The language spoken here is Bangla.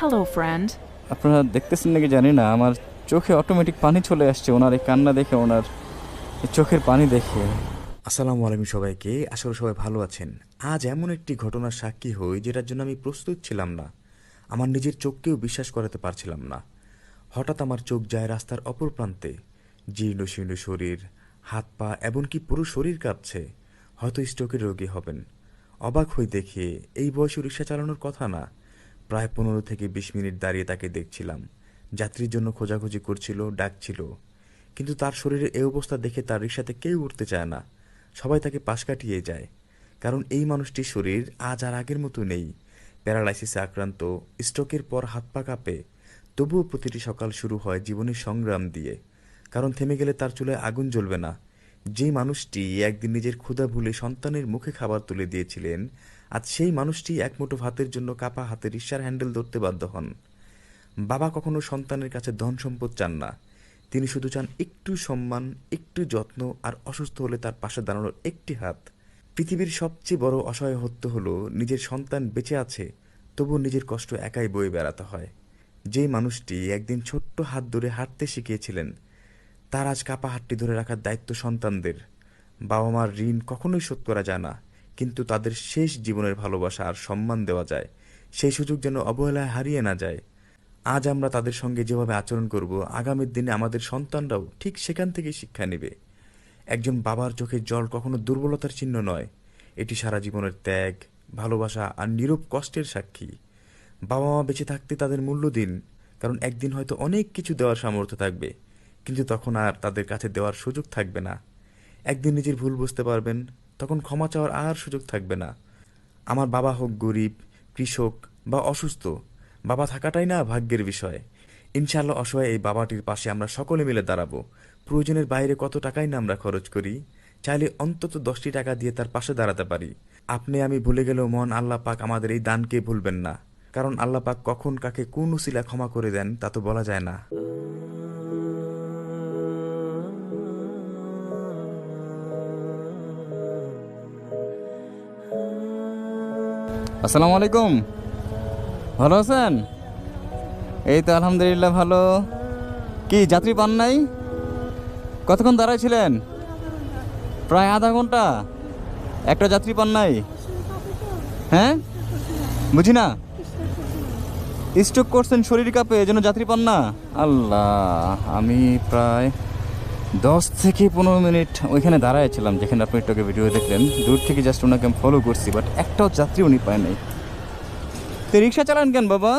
Hello, friend. আপনারা দেখতেছেন নাকি জানি না, আমার চোখে অটোমেটিক পানি চলে আসছে ওনার এই কান্না দেখে, ওনার এই চোখের পানি দেখে। আসসালামু আলাইকুম সবাইকে, আশা করি সবাই ভালো আছেন। আজ এমন একটি ঘটনার সাক্ষী হই যেটার জন্য আমি প্রস্তুত ছিলাম না। আমার নিজের চোখকেও বিশ্বাস করাতে পারছিলাম না। হঠাৎ আমার চোখ যায় রাস্তার অপর প্রান্তে। জীর্ণ শীর্ণ শরীর, হাত পা এমনকি পুরো শরীর কাঁপছে। হয়তো স্ট্রোকের রোগী হবেন। অবাক হয়ে দেখে এই বয়সে রিক্সা চালানোর কথা না। প্রায় 15 থেকে 20 মিনিট দাঁড়িয়ে তাকে দেখছিলাম। যাত্রীর জন্য খোঁজাখুঁজি করছিল, ডাকছিল। কিন্তু তার শরীরের এই অবস্থা দেখে তার রিক্সাতে কেউ উঠতে চায় না। সবাই তাকে পাশ কাটিয়ে যায়। কারণ এই মানুষটির শরীর আজ আর আগের মতো নেই। প্যারালাইসিসে আক্রান্ত, স্ট্রোকের পর হাত পা কাঁপে। তবুও প্রতিটি সকাল শুরু হয় জীবনের সংগ্রাম দিয়ে। কারণ থেমে গেলে তার চুলায় আগুন জ্বলবে না। যে মানুষটি একদিন নিজের ক্ষুধা ভুলে সন্তানের মুখে খাবার তুলে দিয়েছিলেন, আজ সেই মানুষটি এক মুঠো ভাতের জন্য কাপা হাতে রিকশার হ্যান্ডেল ধরতে বাধ্য হন। বাবা কখনো সন্তানের কাছে ধন সম্পদ চান না। তিনি শুধু চান একটু সম্মান, একটু যত্ন, আর অসুস্থ হলে তার পাশে দাঁড়ানোর একটি হাত। পৃথিবীর সবচেয়ে বড় অসহায়ত্ব হলো নিজের সন্তান বেঁচে আছে, তবু নিজের কষ্ট একাই বয়ে বেড়াতে হয়। যেই মানুষটি একদিন ছোট্ট হাত ধরে হাঁটতে শিখিয়েছিলেন, তার আজ কাপা হাতটি ধরে রাখার দায়িত্ব সন্তানদের। বাবা মার ঋণ কখনোই শোধ করা যায় না, কিন্তু তাদের শেষ জীবনের ভালোবাসা আর সম্মান দেওয়া যায়, সেই সুযোগ যেন অবহেলায় হারিয়ে না যায়। আজ আমরা তাদের সঙ্গে যেভাবে আচরণ করব, আগামীর দিনে আমাদের সন্তানরাও ঠিক সেখান থেকেই শিক্ষা নেবে। একজন বাবার চোখের জল কখনো দুর্বলতার চিহ্ন নয়, এটি সারা জীবনের ত্যাগ, ভালোবাসা আর নীরব কষ্টের সাক্ষী। বাবা মা বেঁচে থাকতে তাদের মূল্য দিন, কারণ একদিন হয়তো অনেক কিছু দেওয়ার সামর্থ্য থাকবে, কিন্তু তখন আর তাদের কাছে দেওয়ার সুযোগ থাকবে না। একদিন নিজের ভুল বুঝতে পারবেন, তখন ক্ষমা চাওয়ার আর সুযোগ থাকবে না। আমার বাবা হোক গরিব, কৃষক বা অসুস্থ, বাবা থাকাটাই না ভাগ্যের বিষয়। ইনশাআল্লাহ অসহায় এই বাবাটির পাশে আমরা সকলে মিলে দাঁড়াবো। প্রয়োজনের বাইরে কত টাকাই না আমরা খরচ করি, চাইলে অন্তত 10টি টাকা দিয়ে তার পাশে দাঁড়াতে পারি। আপনি আমি ভুলে গেলেও মহান আল্লাহ পাক আমাদের এই দানকে ভুলবেন না। কারণ আল্লাহ পাক কখন কাকে কোন উসিলা ক্ষমা করে দেন তা তো বলা যায় না। আসসালামু আলাইকুম, ভালো আছেন? এই তো আলহামদুলিল্লাহ ভালো। কি যাত্রী পান নাই? কতক্ষণ দাঁড়াইছিলেন? প্রায় আধা ঘন্টা। একটা যাত্রী পান নাই? হ্যাঁ, বুঝি না। স্ট্রোক করছেন, শরীর কাঁপে, এজন্য যাত্রী পান না? আল্লাহ, আমি প্রায় 10 থেকে 15 মিনিট ওইখানে দাঁড়াইছিলাম যেখানে আপনি একটু ভিডিও দেখলেন। দূর থেকে জাস্ট ওনাকে আমি ফলো করছি, বাট একটাও যাত্রী উনি পায় নাই। তো রিক্সা চালান কেন বাবা?